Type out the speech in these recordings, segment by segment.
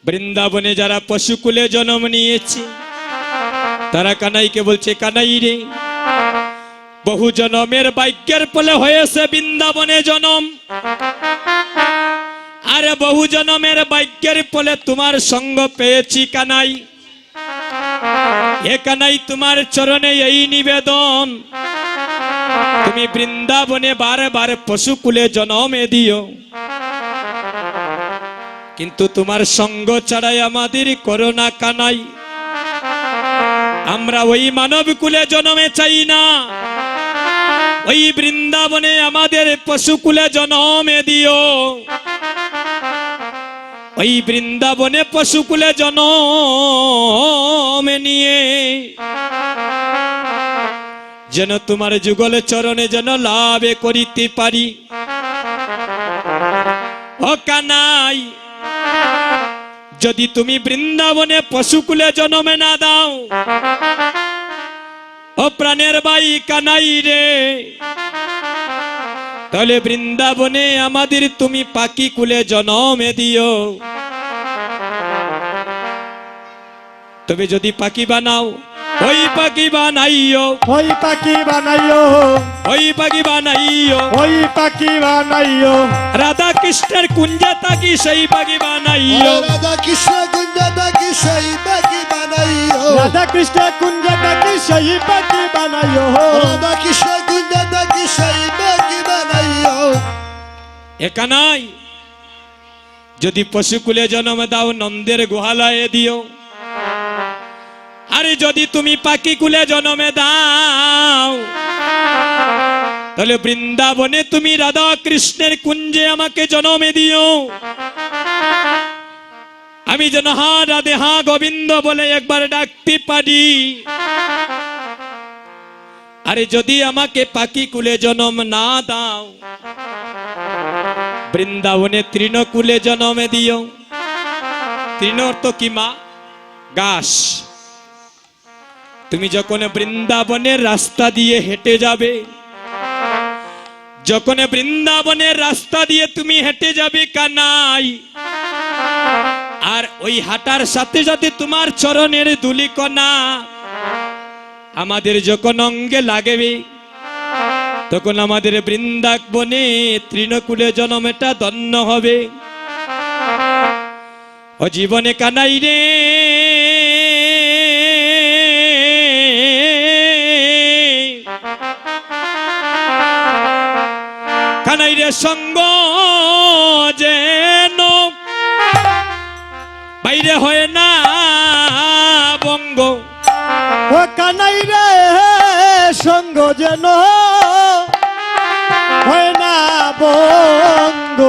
বৃন্দাবনে যারা পশুকুলে জন্ম নিয়েছে তারা কানাইকে বলছে, কানাই রে, বহু জন্মের ভাগ্যের ফলে হয়েছে বৃন্দাবনে জন্ম, আরে বহু জন্মের ভাগ্যের ফলে তোমার সঙ্গ পেয়েছি কানাই। হে কানাই, তোমার চরণে এই নিবেদন, তুমি বৃন্দাবনে বারে বারে পশুকুলে জন্মে দিও, কিন্তু তোমার সঙ্গ ছাড়াই আমাদের করোনা কানাই। আমরা ওই মানব কুলে জন্মে চাই না, ওই বৃন্দাবনে আমাদের পশুকুলে জন্মে দিও। ওই বৃন্দাবনে পশুকুলে জন্মে নিয়ে যেন তোমার যুগল চরণে যেন লাভে করিতে পারি। ও কানাই, যদি তুমি বৃন্দাবনে পশুকুলে জন্মে না দাও, ও প্রাণের ভাই কানাই রে, তাহলে বৃন্দাবনে আমাদের তুমি পাখি কুলে জন্মে দিও। তবে যদি পাখি বানাও, ওই পাখি বানাইও, ওই পাখি বানাইও, ওই পাখি বানাইও, ওই পাখি বানাইও, রাধা কৃষ্ণের কুঞ্জে থাকি সেই পাখি বানাইও, রাধা কৃষ্ণ কুঞ্জ থাকি সেই পাখি বানাইও, রাধা কৃষ্ণ কুঞ্জ থাকি সেই পাখি বানাইও, রাধা কৃষ্ণ কুঞ্জ থাকি সেই পাখি বানাইও। এ কানাই, যদি পশুকুলে জন্ম দাও নন্দের গুহালয়ে দিও, আরে যদি তুমি পাখি কুলে জন্মে দাও, তাহলে বৃন্দাবনে তুমি রাধা কৃষ্ণের কুঞ্জে আমাকে জন্মে দিও। আমি যেন হা রাধে হা গোবিন্দ বলে একবার ডাকতে পারি। আরে যদি আমাকে পাখি কুলে জন্ম না দাও, বৃন্দাবনে তৃণকুলে জন্মে দিও। তৃণ অর্থ কি মা? ঘাস। তুমি যখন বৃন্দাবনের রাস্তা দিয়ে হেঁটে যাবে, যখন বৃন্দাবনের রাস্তা দিয়ে তুমি হেঁটে যাবে কানাই, আর ওই হাঁটার সাথে সাথে তোমার চরণের ধূলিকণা আমাদের যখন অঙ্গে লাগবে, তখন আমাদের বৃন্দাবনে তৃণকুলে জন্মটা ধন্য হবে। ও জীবনে কানাই রে, কানাই রে, সঙ্গ যেন বাইরে হয় না বঙ্গ। ও কানাই রে, সঙ্গ যেন হয় না বঙ্গ।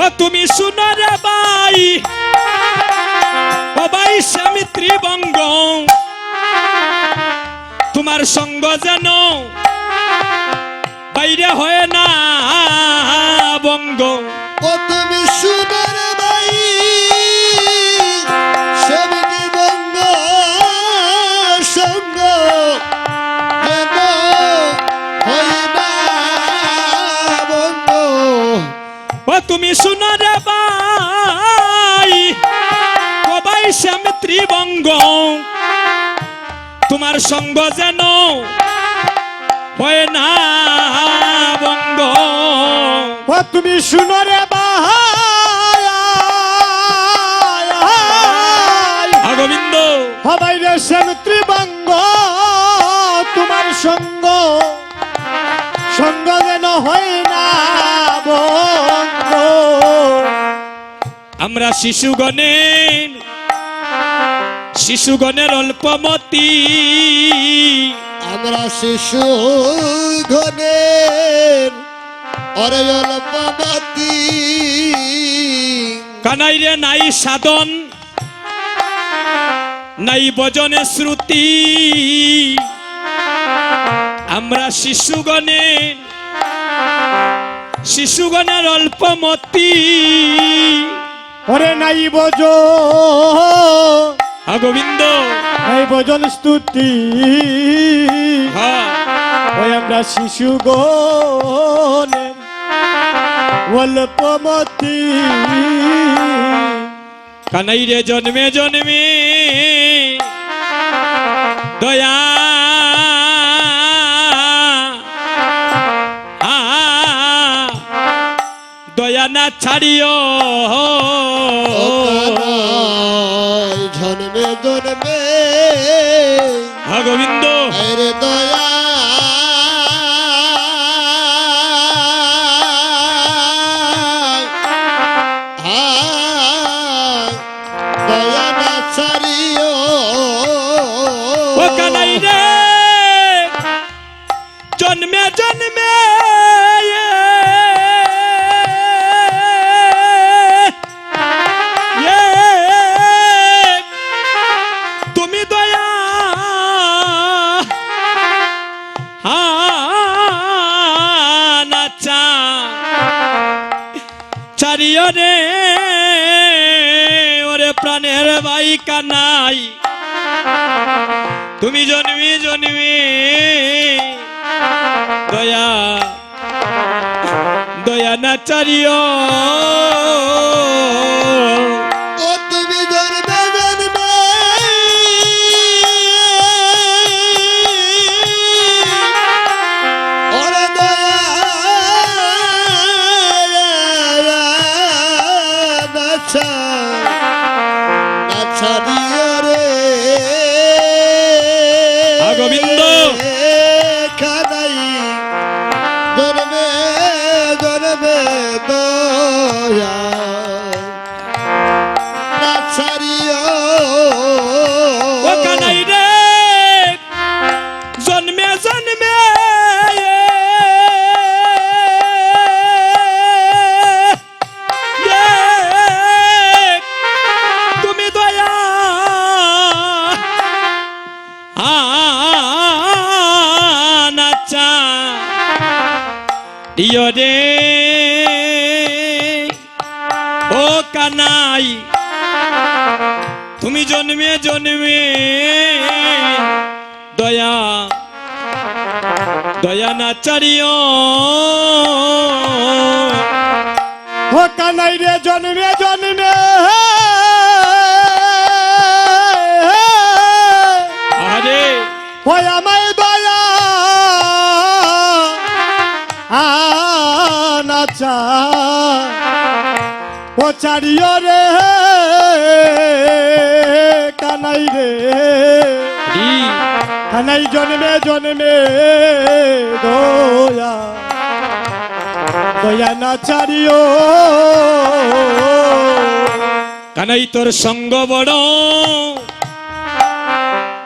ও তুমি শুনো রে ভাই, ও ভাই স্বামী ত্রিবঙ্গ, তোমার সঙ্গ যেন বাইরে হয় না বঙ্গ। ও তুমি সুন্দর ভাই সেবকি বঙ্গ সঙ্গ হেম হইবা বঙ্গ। ও তুমি শুনো রে ভাই, ও ভাই স্বামী ত্রিবঙ্গ, তোমার সঙ্গ যেন হয় না বঙ্গ। ও তুমি শুনো রে ভাই, গোবিন্দ হবাই রে সেমিত্রী বঙ্গ, তোমার সঙ্গ সঙ্গ যেন হয় না বঙ্গ। আমরা শিশুগণের অল্পমতি, আমরা শিশু ঘনের অরে অল্পমতি। কানাই রে, নাই সাধন নাই ভজনে শ্রুতি, আমরা শিশুগণের অল্পমতি। ওরে নাই বোঝ গোবিন্দ, নাই ভজন স্তুতি, হ্যাঁ ওই আমরা শিশু গণের অল্পমতি। কানাই রে জন্মে জন্মে দয়া দয়া না ছাড়িও ও কানাই জন্মে জন্মে হা গোবিন্দ আরে দয়া দয়া না ছাড়িও ও কানাই রে জন্মে জন্মে তুমি দয়া নাচা চারিও রে ওরে প্রাণের ভাই কানাই তুমি জন্মি জন্মি দয়া দয়া না চারিও ও তুমি জন্মে জন্মে ওরে দয়া নাছা নাছা দিও রে গোবিন্দ কানাই জন্মে জন্মে দয়া না ছাড়িও ও কানাই রে জন্মে জন্মে তুমি দয়া নাচা দিও রে ও কানাই তুমি জন্মে জন্মে দয়া দয়া না চারিও ও কানাই রে জন্মে জন্মে আরে ওই আমায় দয়া নাচা ও চারিও রে কানাই রে ই, কানাই জন্মে জন্মে দয়া দয়া না চারিও কানাই তোর সঙ্গ বড়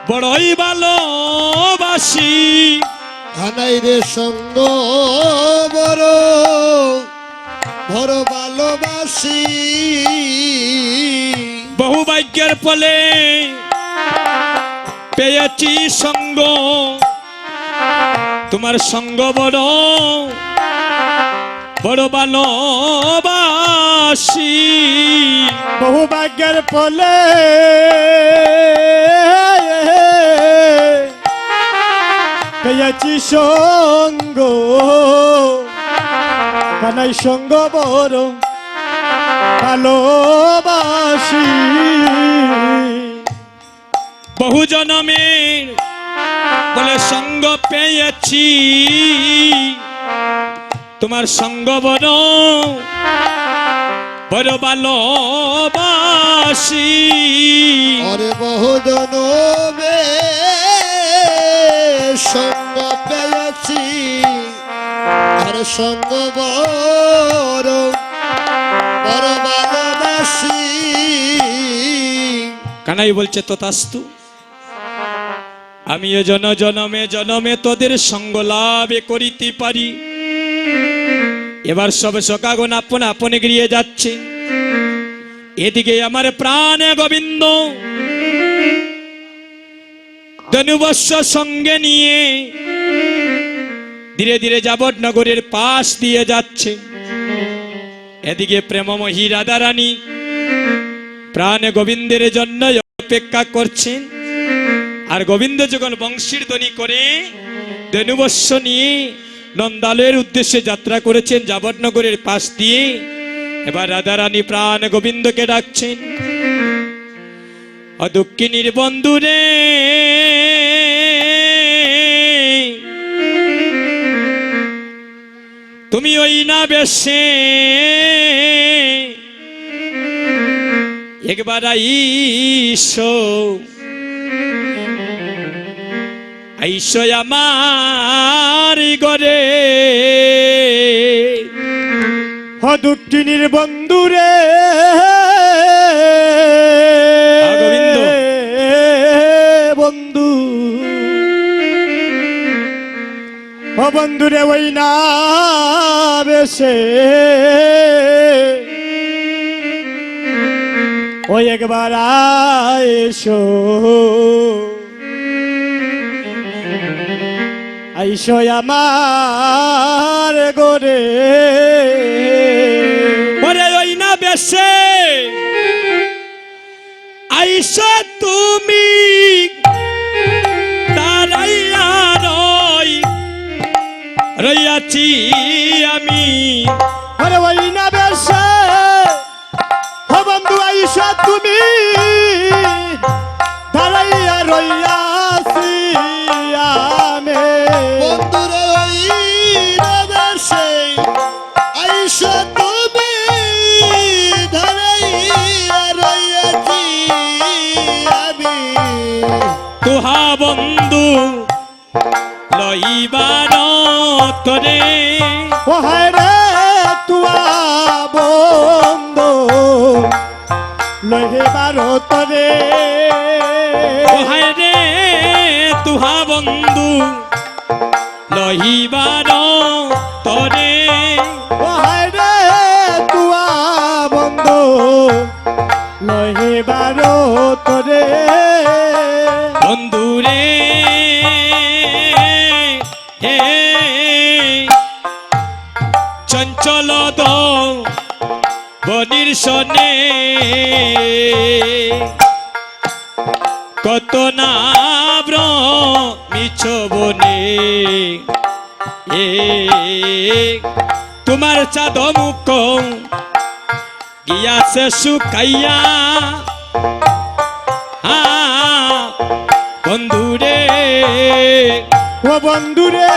বড়ই ভালোবাসি কানাই রে সঙ্গ বড় বড় ভালোবাসি বহু ভাগ্যের ফলে পেয়েছি সঙ্গ তোমার সঙ্গ বড় বড় ভালোবাসি বহু ভাগ্যের ফলে পেয়েছি সঙ্গ কানাই সঙ্গ বড় ভালোবাসি বহু জনমের বলে সঙ্গ পেয়েছি তোমার সঙ্গ বড় বড় ভালোবাসি অরে বহু জনমে সঙ্গ পেয়েছি আর সঙ্গ বড় বড় ভালোবাসি কানাই বলছে তথাস্তু আমিও জনমে জনমে তোদের সঙ্গ লাভে করিতে পারি। এবার সব সকাগণ আপন আপনে গিয়ে যাচ্ছে, এদিকে আমার প্রাণে গোবিন্দ ধনুবস্য সঙ্গে নিয়ে ধীরে ধীরে যাবৎনগরের পাশ দিয়ে যাচ্ছে। এদিকে প্রেমময়ী রাধারানী প্রাণে গোবিন্দের জন্য অপেক্ষা করছেন। আর গোবিন্দ যখন বংশীর ধ্বনি করে ধনুবস্য নিয়ে নন্দালয়ের উদ্দেশ্যে যাত্রা করেছেন যাবৎনগরের পাশ দিয়ে, এবার রাধারানী প্রাণ গোবিন্দকে ডাকছেন, অদুঃখিনীর বন্ধুরে তুমি ওই না বেশে একবার আইসো আইসো আমার ঘরে দুঃখিনীর বন্ধুরে গোবিন্দ। বন্ধু বন্ধুরে ওই না বেশে ওই একবার আইসো আইসো আমার গোরে ওরে ওই না বেশে আইসো তুমি দাঁড়াইয়া রইয়াছি আমি আরে ওই না বেশে ও বন্ধু আইসো তুমি দাঁড়াইয়া রইয়াছি আমি বন্ধুরে ওই দেশে আইসা তুমি ধরাইয়া রইয়াছি আমি তুহা বন্ধু লইবার তরে ও হায় রে তুয়া বন্ধু লহে ভারতরে ওহায় রে তুহা বন্ধু লহিবার তরে ও হায় রে তুয়া বন্ধু লহে ভারতরে বন্ধুরে হে চঞ্চল বনির সনে কত না মিছ বনে এ তোমার চাঁদ মুখ গিয়াছে শুকাইয়া বন্ধুরে ও বন্ধুরে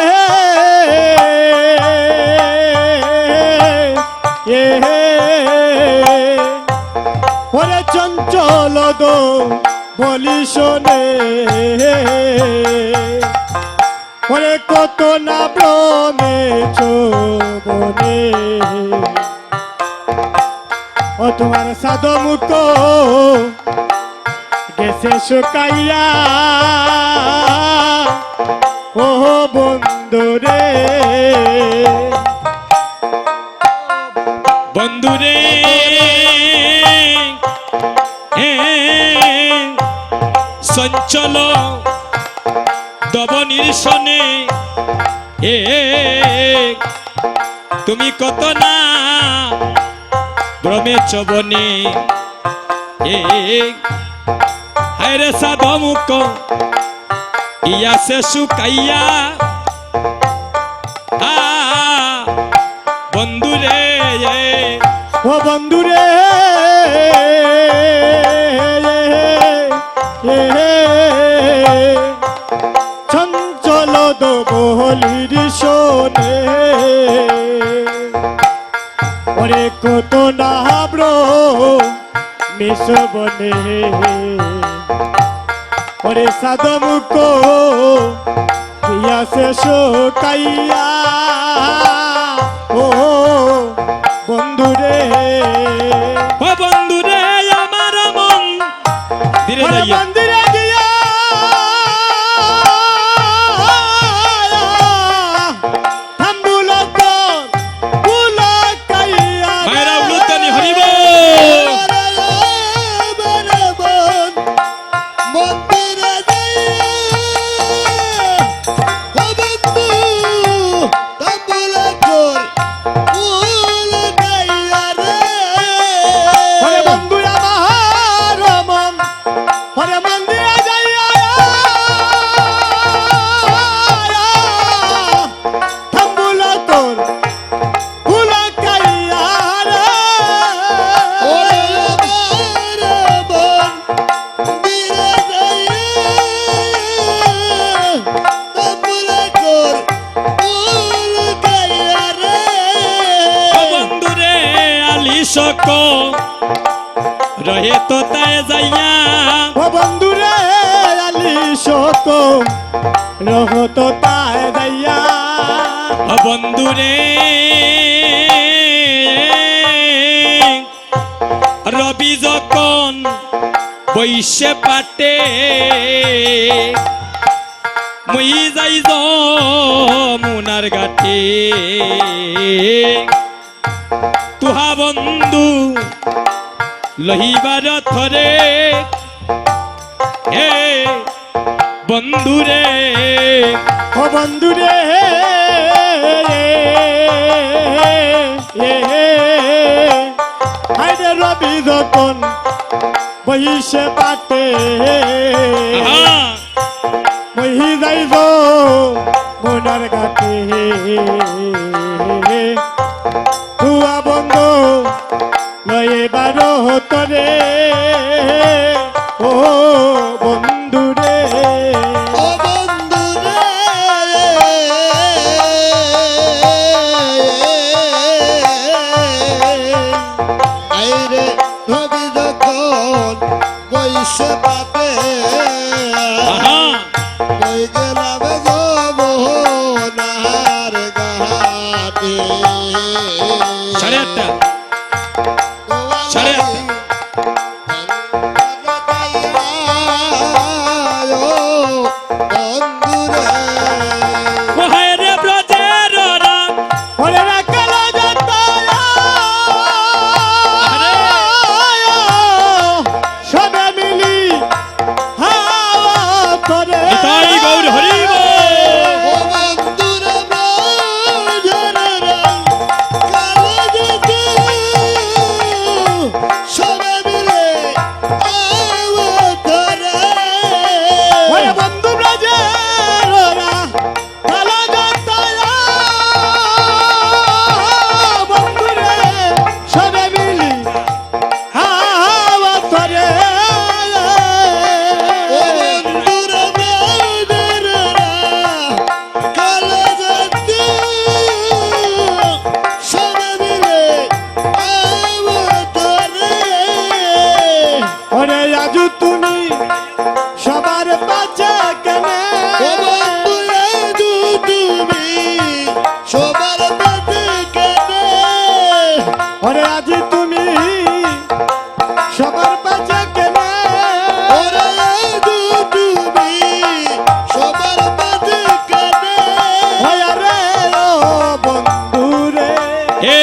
ওরে চঞ্চল দো বলি শোনে ওরে কত না ভ্রমে চোবনে ও তোমার সাদ মুখ গেছে শুকাইয়া ও বন্ধুরে বন্ধুরে চঞ্চল দবনির সনে তুমি কত না ভ্রমে চবনে হায়রে সাধ মুখ ইয়াছে শুকাইয়া বন্ধুরে ও বন্ধুরে চঞ্চল দোবলির শোনে ওরে কত না ব্রো মিশবনে ওরে সাদমুখ ইয়াছে শোকাইয়া ও বন্ধুরে ও বন্ধুরে আমার মন ধীরে ওরে যাইয়া মন্দিরে গিয়া থাম্বুলক বুলাকাইয়া মায়েরা উলুতানি হরিব মন্দিরে তাম্বুলা কর ফুল গাইয়া রে ওরে বন্ধু আমার মন ওরে মন রহে তো তাই যাইয়া ও বন্ধু রে আলি শত রহত তাই যাইয়া ও বন্ধু রে রবি যখন বৈশে পাটে মুই যাই যমুনার ঘাটে তুহা বন্ধু লহিবার থরে হে বন্ধু রে ও বন্ধু রে আইরে রবি যখন বহিষে পাটে আহা, মহি যাইব মনার ঘাটে তুয়া বন্ধু লয়ে বারো হতরে ও বন্ধু রে ও বন্ধু রে আইরে নবী যখন বৈশে পাতে আহা, বই গেলাম যমুনার ঘাটে সাড়ে আটটা সাড়ে আটটা ও হায় রে ব্রজের রাম ওরে রাখালো আরে সবে মিলি হাওয়া করে নিতাই গৌর হরি বল। ওরে বন্ধু ব্রাজের ওরা কালো যাতায়া বন্ধু রে সবে মিলি হাওয়া করে ওরে আজু তুমি সবার পাশে কেনে সবার পাশে কেনে ওরে আজ তুমি সবার পাশে কেনে ওরে তুমি সবার পাশে কেনে ওয়া রে ও বন্ধু রে এ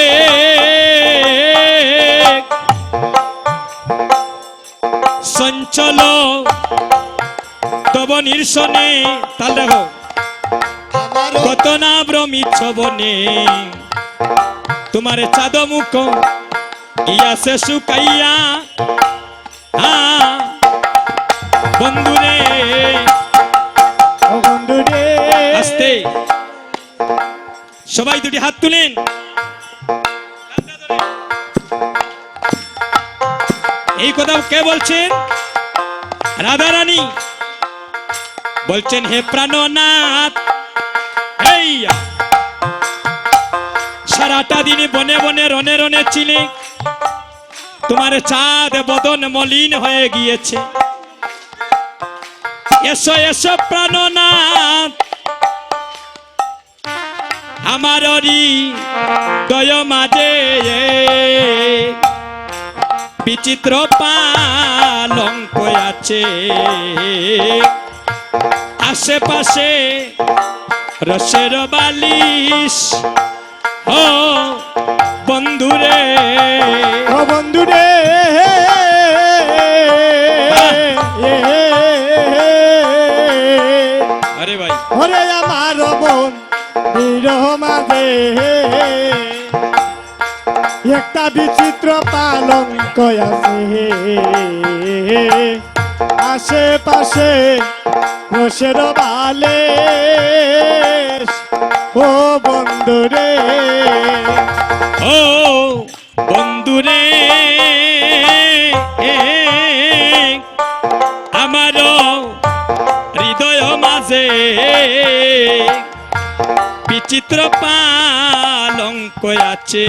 সঞ্চল তব নির্শনে তাল দেখো আমার কত না ভ্রমিত বনে তোমার চাঁদ মুখ গিয়াছে শুকাইয়া বন্ধু রে ও বন্ধু রে আস্তে সবাই দুটি হাত তুলেন এই কথা কে বলছেন রাধা রানী বলছেন হে প্রাণনাথ হেইয়া সারাটা দিনে বনে বনে রনে রনে ছিলে তোমার চাঁদ বদন মলিন হয়ে গিয়েছে এসো এসো প্রাণনাথ আমার হৃদয় মাঝে বিচিত্র পালঙ্ক আছে আশেপাশে রসের বালিশ ও বন্ধুরে ও বন্ধু রে আরে ভাই ওরে আমার বোন বিরহ মাঝে একটা বিচিত্র পালঙ্ক আছে আশেপাশে রসের বালে ও বন্ধু রে ও বন্ধুরে আমার হৃদয় মাঝে বিচিত্র পালঙ্ক আছে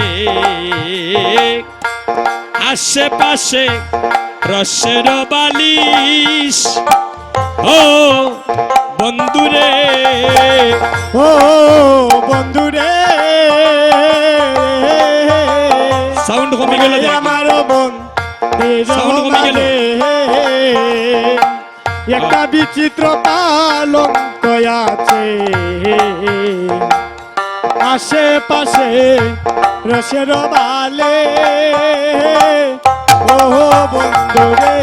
আশেপাশে রসের বালিশ ও বন্ধুরে ও বন্ধুরে সাউন্ড কমে গেল দেখ। আমার বোন Sound কমে গেল। একটা বিচিত্র পালঙ্ক আছে আশেপাশে রসের বালে ও বন্ধুরে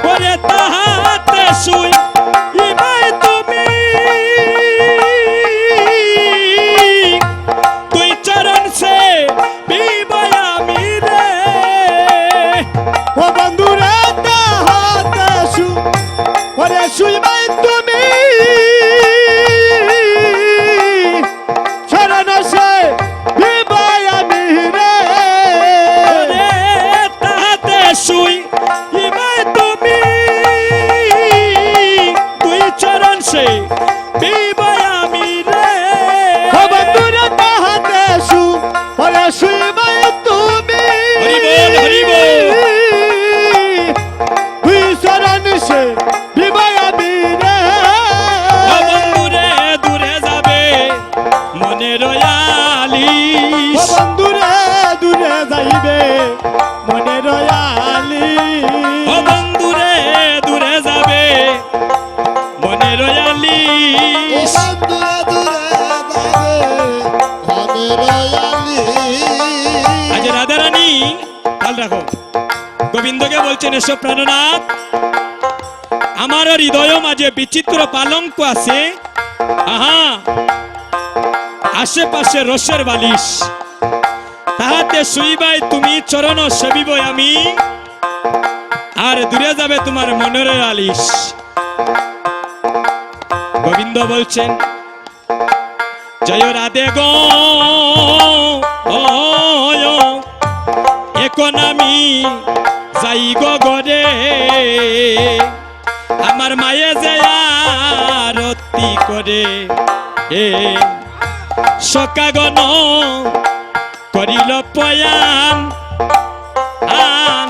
ওরে তাহাতে শুই ইবাই তুমি তুই চরণ সে বিবয় আমি রে ও বন্ধুরে তাহাতে ওরে শুইবাই তুমি শরণ সে বিবাই আমি রে ওরে তাহাতে শুই ইবাই তুমি তুই চরণ সে বিবয় আমি রে ও বন্ধুরে তাহাতে ওরে শুইবাই তুমি হরি বল, হরি বল। তুই শরণ সে বিবাই আমি রে ও বন্ধুরে দূরে যাবে মনে ও রয়ালিস বন্ধুরে দূরে যাইবে মনে রয়ালি ও বন্ধুরে দূরে যাবে মনে ও রয়ালিস বন্ধুরা দূরে যাবে ধনে রয়ালি আজ রাধারানী কাল রাখো গোবিন্দকে বলছেন এসব প্রাণনাথ আমার হৃদয় মাঝে বিচিত্র পালঙ্ক আছে আহা আশেপাশে রসের বালিশ তাহাতে শুইবাই তুমি চরণ সেবিব আমি আর দূরে যাবে তোমার মনের আলিশ গোবিন্দ বলছেন জয় রাধে গো এখন আমি যাই গো গরে আমার মায়ে যে আরতি করে এ সকাগন করিল পয়ান আন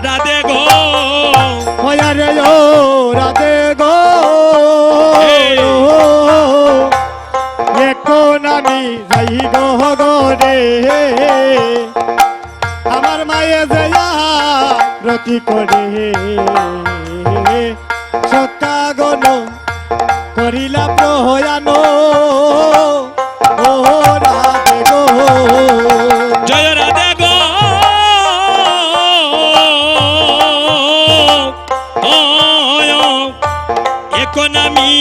রাধে গো ওয়া রে ও রাধে গো এই। এখন আমি যাই গো গরে আমার মায়ে জয়া রতি করে সকা গণ করিলা প্রয়ান ও রাধে গো জয় রাধে গো এখন আমি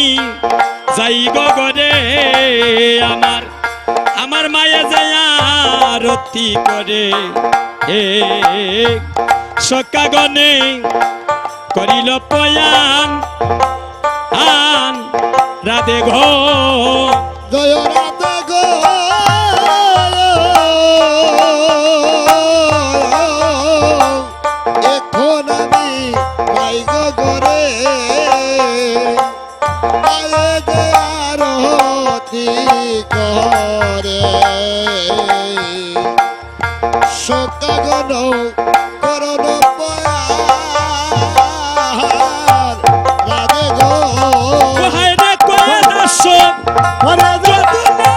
যাই গো গরে আমার আমার মায়ে যায় আরতি করে এ সকাগনে করিল পয়ান আন রাধে ঘো জয় রাধে গো এখন আমি যাই গো ঘরে পায়ে যে আরতি করে সকাগন করণ পয়ার রাধে গো কোহায় রে কোয়া দাস ওরে যদুনা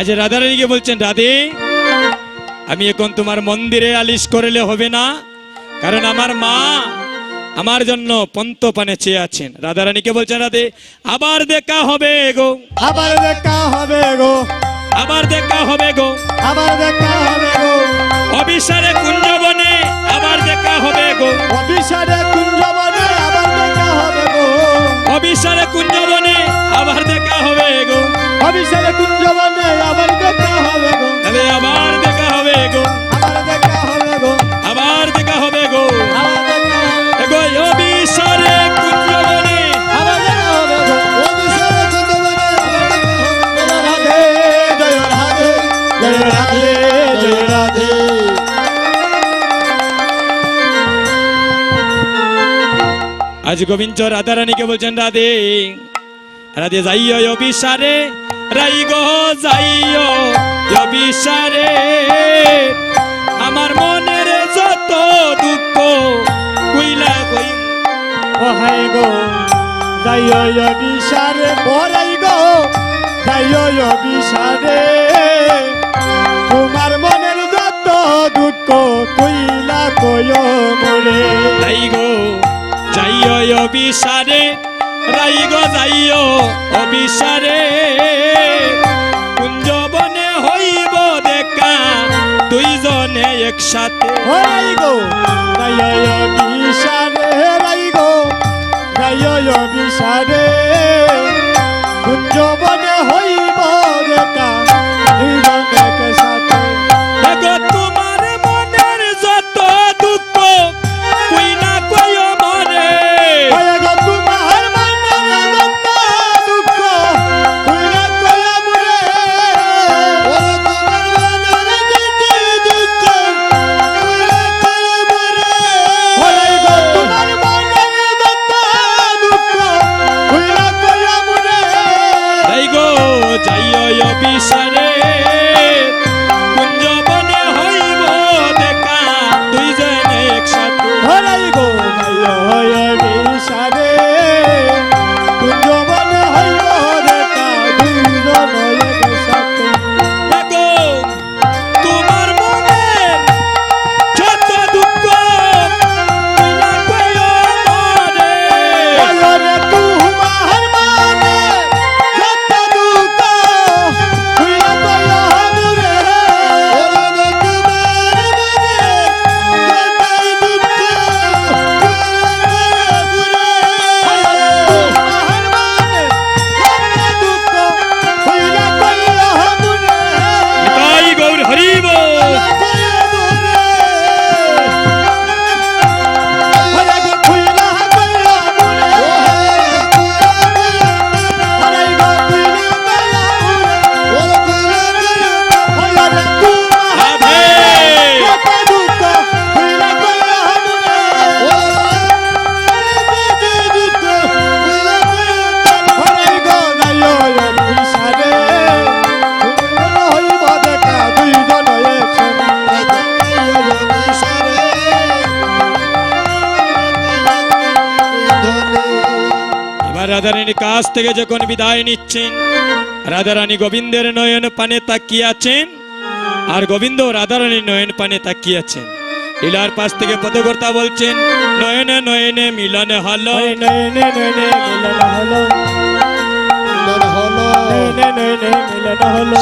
আজ রাধারানীকে বলছেন, রাধে আমি এখন তোমার মন্দিরে আলিশ করলে হবে না, কারণ আমার মা আমার জন্য পন্তপানে চেয়ে আছেন। রাধারানীকে বলছেন, রাধে আবার দেখা হবে গো, আবার দেখা হবে গো, আবার দেখা হবে গো, আবার দেখা হবে গো, অবিসারে কুঞ্জবনে আবার দেখা হবে গো, অবিসারে কুঞ্জবনে আবার দেখা হবে গো, অবিসারে কুঞ্জবনে আবার দেখা হবে গো, অবিসারে কুঞ্জবনে আবার দেখা হবে গো, রাধে আবার দেখা হবে গো, আবার দেখা হবে গো, আবার দেখা হবে গো, আবার দেখা হবে গো অবিসারে কুঞ্জবনে। আবার দেখা হবে গো। অবিসারে কুঞ্জবনে আবার দেখা হবে। জয় রাধে, জয় রাধে, জয় রাধে, জয় রাধে। আজ গোবিন্দ রাধারানীকে বলছেন, রাধে রাধে যাইও অবিসারে, রাই গো যাইও অবিসারে, আমার মনের যত দুঃখ কইলা কই। ও হাই গো যাইও বিসারে, বড়াই গো যাইও বিসারে, তোমার মনের যত দুঃখ কইলা কয় মোরে। রাই গো যাইও অবিসারে, রাই গো যাইও অবিসারে, কুঞ্জবনে হইব দেখা দুইজনে একসাথে। হরাই গো যাইও বিসারে, রাই গো যাইও বিসারে, কুঞ্জবনে হইব দেখা দুইজন একসাথে। গো তোমার মনের যত দুঃখ কই না কয় মরে, হয় গো তোমার মনের যত দুঃখ কইরা কয়া মোরে। ওরে তোমার মনের যত দুঃখ কইরা কয়া মোরে। হয় গো তোমার মনের যত দুঃখ কইরা কয়া মোরে। রাই গো যাইও অবিসারে, কুঞ্জবনে হইব দেখা দুইজনে একসাথে। হরাই গো যাইও বিসারে, কুঞ্জবনে হইব দেখা দুইজন একসাথে। গো তোমার মনের যত দুঃখ কই না কয় মরে, ওরে তোমার মনে যত দুঃখ কইরা কয়া মোরে। ওরে তোমার মনে যত দুঃখ কইরা কয়া মোরে। তাই গৌর হরিব। এবার রাধারানীর কাছ থেকে যখন বিদায় নিচ্ছেন, রাধারানী গোবিন্দের নয়ন পানে তাকিয়ে আছেন, আর গোবিন্দ রাধারানীর নয়ন পানে তাকিয়ে আছেন। লীলার পাশ থেকে পদকর্তা বলছেন, নয়নে নয়নে মিলন হলো,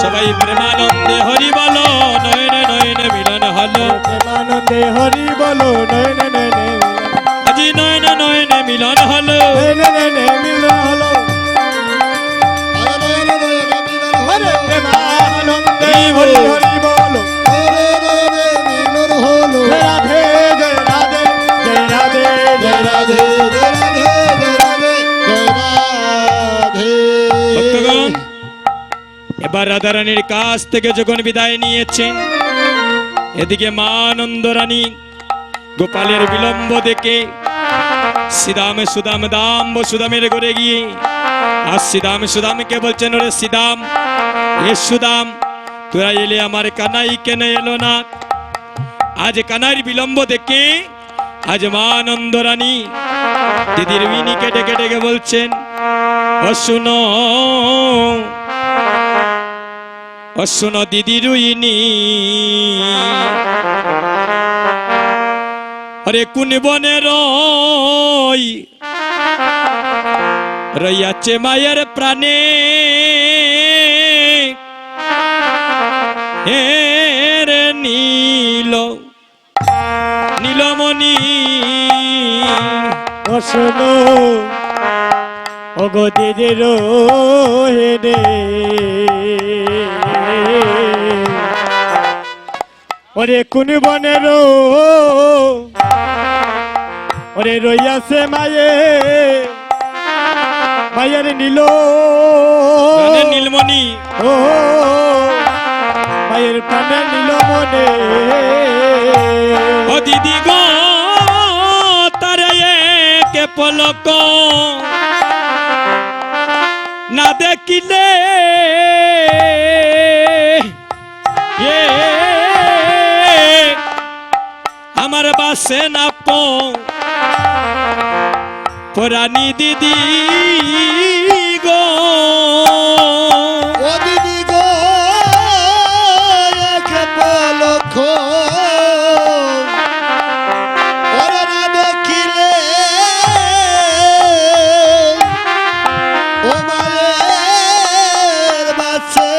সবাই প্রেমানন্দে হরি বলো, নয়নে নয়নে মিলন হলো, প্রেমানন্দে হরি বলো, নয়নে নয়নে আজি নয়নে নয়নে মিলন হলো। মিলন হলো। প্রেমানন্দে হরি হরি বলো, জয় রাধে, জয় রাধে, জয় রাধে, জয় রাধে। ভক্তগণ, এবার রাধারানীর কাছ থেকে যখন বিদায় নিয়েছেন, এদিকে মা আনন্দ রানী গোপালের বিলম্ব দেখে সিদাম সুদাম দাম সুদামের ঘরে গিয়ে আর সুদামকে বলছেন, ওরে সিদাম, এ সুদাম, তোরা এলে আমার কানাই কেন এলো না? আজ কানাইর বিলম্ব দেখে আজ মা আনন্দ রানী দিদির বিনিকে ডেকে ডেকে বলছেন, ও শুনো ও শোনো দিদি রুইনি, আরে কোন বনে রইয়াছে মায়ের প্রাণে, রে নীলমণি। ও শোনো ওগো দিদির হেরে, ওরে কোন বনের ওরে রইয়াছে মায়ের নীলমণি, ও মায়ের প্রাণে নীলমণি। ও দিদি গো তারে কে পলক না দেখিলে, আমার বাসে না পরানি দিদি গো। ও দিদি গো এক পলক ওরে না দেখিলে, ও মায়ের বাঁচে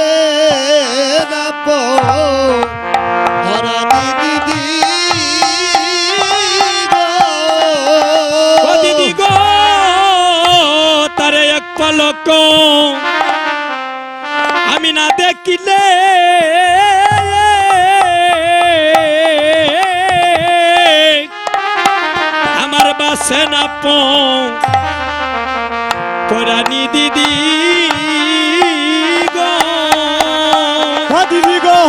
না পরানি দিদি গো। ও দিদি গো তারে এক পলক আমি না দেখিলে, আমার বাসে না পরানি দিদি গো। ও দিদি গো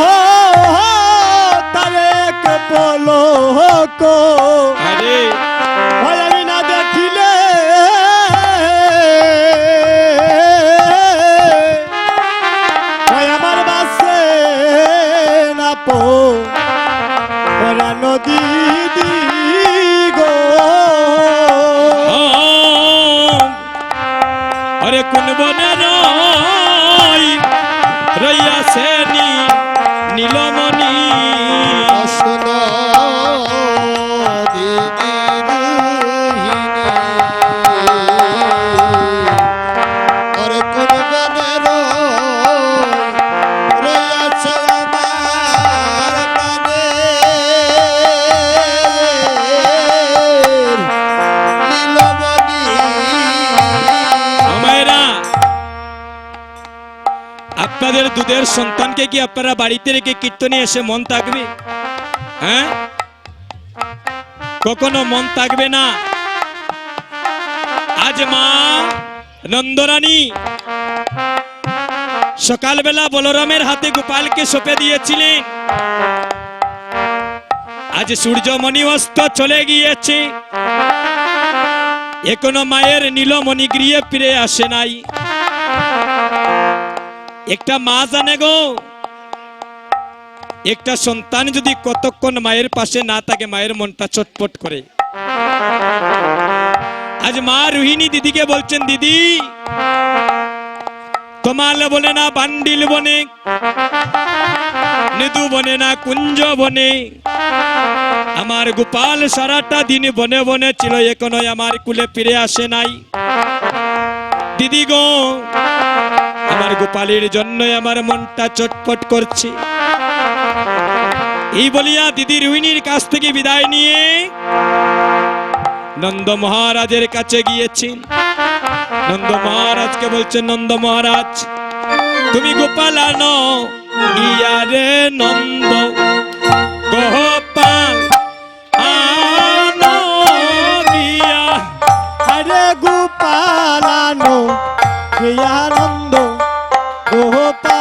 তারে এক পলক আরে ভাই আমি না দেখিলে, ভাই আমার বাসে না পরানো দিদি গো। আরে কোন বনে রইয়াছে নীলমণি, শোনো দিদি রুহিণী, আরে কোন বনে রইয়াছে আমার প্রাণের নীলমণি। আমায়রা আপনাদের দুধের সন্তানকে কি আপনারা বাড়িতে রেখে কীর্তনে এসে মন থাকবে? হ্যাঁ, কখনো মন থাকবে না। আজ মা নন্দরানী সকালবেলা বলরামের হাতে গোপালকে সঁপে দিয়েছিলেন। আজ সূর্যমণি অস্ত চলে গিয়েছে, এখনো মায়ের নীলমণি গৃহে ফিরে আসে নাই। একটা মা জানে গো, একটা সন্তান যদি কতক্ষণ মায়ের পাশে না থাকে মায়ের মনটা চটপট করে। আজ মা রোহিণী দিদিকে বলছেন, দিদি তোমাল বলে না বান্ডিল বনে, নিদু বনে না কুঞ্জ বনে, আমার গোপাল সারাটা দিন বনে বনে ছিল, এখনো আমার কুলে ফিরে আসে নাই। দিদি গো আমার গোপালের জন্য আমার মনটা চটপট করছে। এই বলিয়া দিদি রোহিণীর কাছ থেকে বিদায় নিয়ে নন্দ মহারাজের কাছে গিয়েছেন। নন্দ মহারাজকে বলছেন, নন্দ মহারাজ তুমি গোপাল আনো গিয়া রে, নন্দ গোপাল আনো গিয়া, আরে গোপালানো হে আনন্দ গোপাল